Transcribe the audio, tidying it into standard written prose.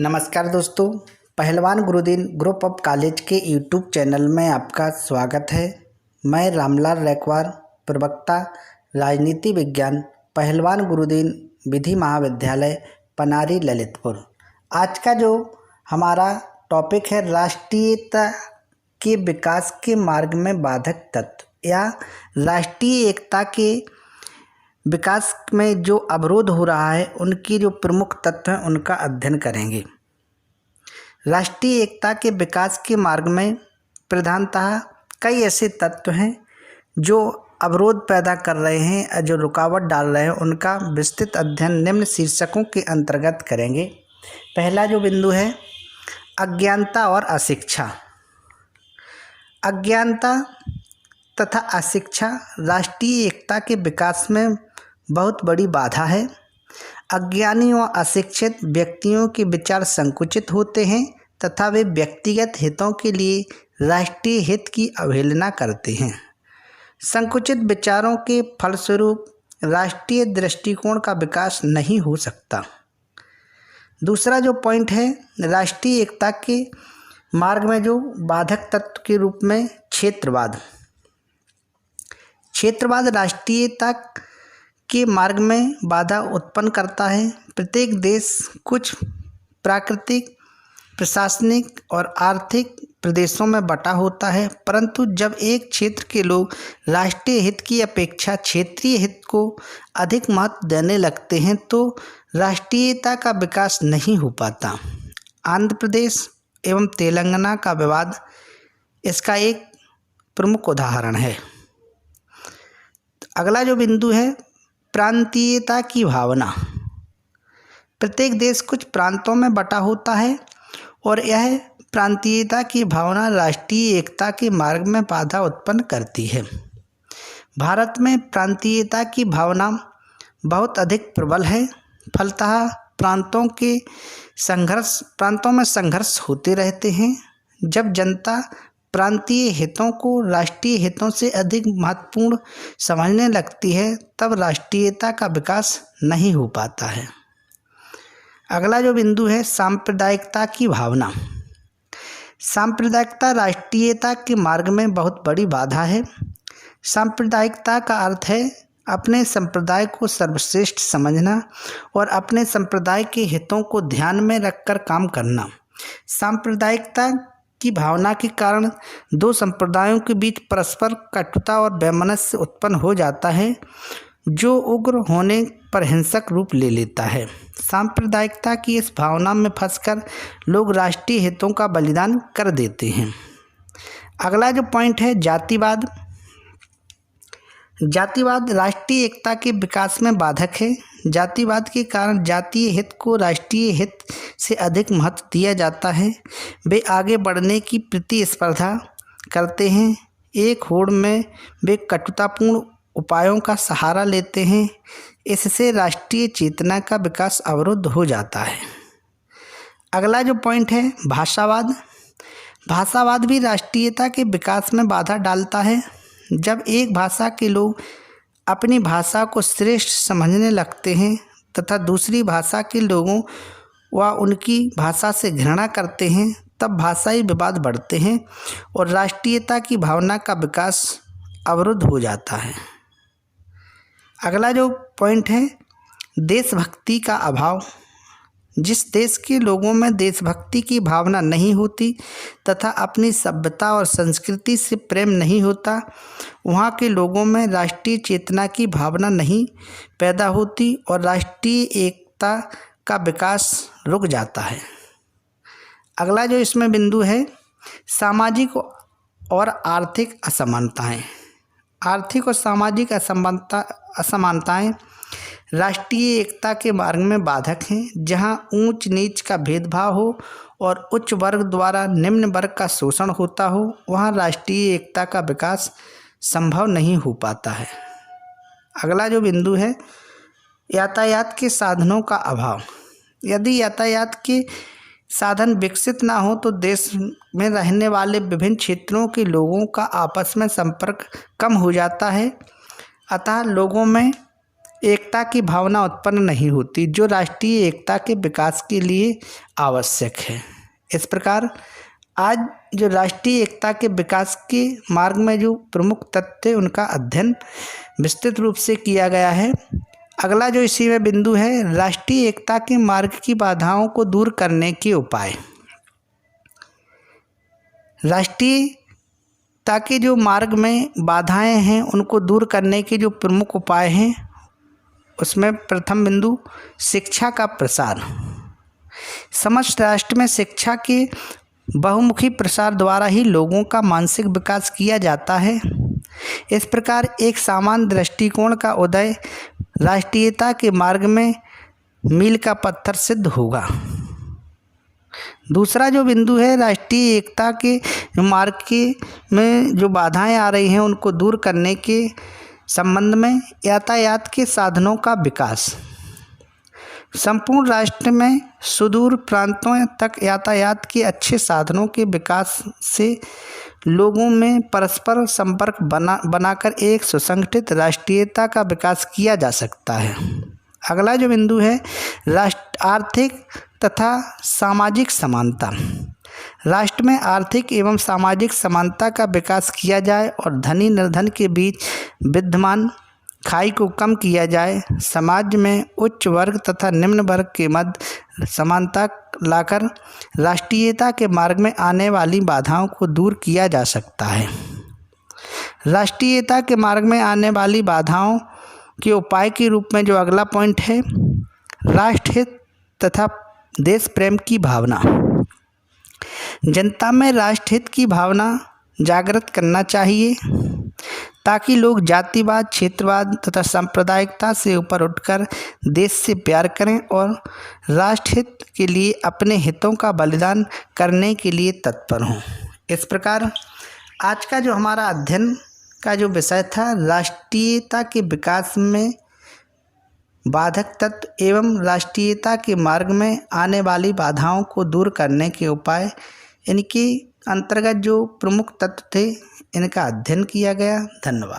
नमस्कार दोस्तों, पहलवान गुरुदीन ग्रुप ऑफ कॉलेज के यूट्यूब चैनल में आपका स्वागत है। मैं रामलाल रैकवार, प्रवक्ता राजनीति विज्ञान, पहलवान गुरुदीन विधि महाविद्यालय पनारी ललितपुर। आज का जो हमारा टॉपिक है, राष्ट्रीयता के विकास के मार्ग में बाधक तत्व या राष्ट्रीय एकता के विकास में जो अवरोध हो रहा है उनकी जो प्रमुख तत्व हैं उनका अध्ययन करेंगे। राष्ट्रीय एकता के विकास के मार्ग में प्रधानतः कई ऐसे तत्व हैं जो अवरोध पैदा कर रहे हैं, जो रुकावट डाल रहे हैं, उनका विस्तृत अध्ययन निम्न शीर्षकों के अंतर्गत करेंगे। पहला जो बिंदु है, अज्ञानता और अशिक्षा। अज्ञानता तथा अशिक्षा राष्ट्रीय एकता के विकास में बहुत बड़ी बाधा है। अज्ञानी व अशिक्षित व्यक्तियों के विचार संकुचित होते हैं तथा वे व्यक्तिगत हितों के लिए राष्ट्रीय हित की अवहेलना करते हैं। संकुचित विचारों के फलस्वरूप राष्ट्रीय दृष्टिकोण का विकास नहीं हो सकता। दूसरा जो पॉइंट है, राष्ट्रीय एकता के मार्ग में जो बाधक तत्व के रूप में क्षेत्रवाद। क्षेत्रवाद राष्ट्रीयता के मार्ग में बाधा उत्पन्न करता है। प्रत्येक देश कुछ प्राकृतिक, प्रशासनिक और आर्थिक प्रदेशों में बटा होता है, परंतु जब एक क्षेत्र के लोग राष्ट्रीय हित की अपेक्षा क्षेत्रीय हित को अधिक महत्व देने लगते हैं तो राष्ट्रीयता का विकास नहीं हो पाता। आंध्र प्रदेश एवं तेलंगाना का विवाद इसका एक प्रमुख उदाहरण है। अगला जो बिंदु है, प्रांतीयता की भावना। प्रत्येक देश कुछ प्रांतों में बटा होता है और यह प्रांतीयता की भावना राष्ट्रीय एकता के मार्ग में बाधा उत्पन्न करती है। भारत में प्रांतीयता की भावना बहुत अधिक प्रबल है। फलतः प्रांतों में संघर्ष होते रहते हैं। जब जनता प्रांतीय हितों को राष्ट्रीय हितों से अधिक महत्वपूर्ण समझने लगती है तब राष्ट्रीयता का विकास नहीं हो पाता है। अगला जो बिंदु है, सांप्रदायिकता की भावना। सांप्रदायिकता राष्ट्रीयता के मार्ग में बहुत बड़ी बाधा है। सांप्रदायिकता का अर्थ है अपने संप्रदाय को सर्वश्रेष्ठ समझना और अपने संप्रदाय के हितों को ध्यान में रखकर काम करना। सांप्रदायिकता की भावना के कारण दो संप्रदायों के बीच परस्पर कटुता और वैमनस्य उत्पन्न हो जाता है, जो उग्र होने पर हिंसक रूप ले लेता है। सांप्रदायिकता की इस भावना में फंसकर लोग राष्ट्रीय हितों का बलिदान कर देते हैं। अगला जो पॉइंट है, जातिवाद। जातिवाद राष्ट्रीय एकता के विकास में बाधक है। जातिवाद के कारण जातीय हित को राष्ट्रीय हित से अधिक महत्व दिया जाता है। वे आगे बढ़ने की प्रतिस्पर्धा करते हैं। एक होड़ में वे कटुतापूर्ण उपायों का सहारा लेते हैं। इससे राष्ट्रीय चेतना का विकास अवरुद्ध हो जाता है। अगला जो पॉइंट है, भाषावाद। भाषावाद भी राष्ट्रीयता के विकास में बाधा डालता है। जब एक भाषा के लोग अपनी भाषा को श्रेष्ठ समझने लगते हैं तथा दूसरी भाषा के लोगों व उनकी भाषा से घृणा करते हैं तब भाषाई विवाद बढ़ते हैं और राष्ट्रीयता की भावना का विकास अवरुद्ध हो जाता है। अगला जो पॉइंट है, देशभक्ति का अभाव। जिस देश के लोगों में देशभक्ति की भावना नहीं होती तथा अपनी सभ्यता और संस्कृति से प्रेम नहीं होता, वहाँ के लोगों में राष्ट्रीय चेतना की भावना नहीं पैदा होती और राष्ट्रीय एकता का विकास रुक जाता है। अगला जो इसमें बिंदु है, सामाजिक और आर्थिक असमानताएं। आर्थिक और सामाजिक असमानताएं राष्ट्रीय एकता के मार्ग में बाधक हैं। जहां ऊंच नीच का भेदभाव हो और उच्च वर्ग द्वारा निम्न वर्ग का शोषण होता हो, वहां राष्ट्रीय एकता का विकास संभव नहीं हो पाता है। अगला जो बिंदु है, यातायात के साधनों का अभाव। यदि यातायात के साधन विकसित ना हो तो देश में रहने वाले विभिन्न क्षेत्रों के लोगों का आपस में संपर्क कम हो जाता है। अतः लोगों में एकता की भावना उत्पन्न नहीं होती जो राष्ट्रीय एकता के विकास के लिए आवश्यक है। इस प्रकार आज जो राष्ट्रीय एकता के विकास के मार्ग में जो प्रमुख तथ्य थे उनका अध्ययन विस्तृत रूप से किया गया है। अगला जो इसी में बिंदु है, राष्ट्रीय एकता के मार्ग की बाधाओं को दूर करने के उपाय। राष्ट्रीयता के जो मार्ग में बाधाएं हैं उनको दूर करने के जो प्रमुख उपाय हैं उसमें प्रथम बिंदु शिक्षा का प्रसार। समस्त राष्ट्र में शिक्षा के बहुमुखी प्रसार द्वारा ही लोगों का मानसिक विकास किया जाता है। इस प्रकार एक समान दृष्टिकोण का उदय राष्ट्रीयता के मार्ग में मील का पत्थर सिद्ध होगा। दूसरा जो बिंदु है, राष्ट्रीय एकता के मार्ग के में जो बाधाएं आ रही हैं उनको दूर करने के संबंध में यातायात के साधनों का विकास। संपूर्ण राष्ट्र में सुदूर प्रांतों तक यातायात के अच्छे साधनों के विकास से लोगों में परस्पर संपर्क बनाकर एक सुसंगठित राष्ट्रीयता का विकास किया जा सकता है। अगला जो बिंदु है, आर्थिक तथा सामाजिक समानता। राष्ट्र में आर्थिक एवं सामाजिक समानता का विकास किया जाए और धनी निर्धन के बीच विद्यमान खाई को कम किया जाए। समाज में उच्च वर्ग तथा निम्न वर्ग के मध्य समानता लाकर राष्ट्रीयता के मार्ग में आने वाली बाधाओं को दूर किया जा सकता है। राष्ट्रीयता के मार्ग में आने वाली बाधाओं के उपाय के रूप में जो अगला पॉइंट है, राष्ट्रहित तथा देश प्रेम की भावना। जनता में राष्ट्रहित की भावना जागृत करना चाहिए ताकि लोग जातिवाद, क्षेत्रवाद तथा सांप्रदायिकता से ऊपर उठकर देश से प्यार करें और राष्ट्रहित के लिए अपने हितों का बलिदान करने के लिए तत्पर हों। इस प्रकार आज का जो हमारा अध्ययन का जो विषय था, राष्ट्रीयता के विकास में बाधक तत्व एवं राष्ट्रीयता के मार्ग में आने वाली बाधाओं को दूर करने के उपाय, इनके अंतर्गत जो प्रमुख तत्व थे इनका अध्ययन किया गया। धन्यवाद।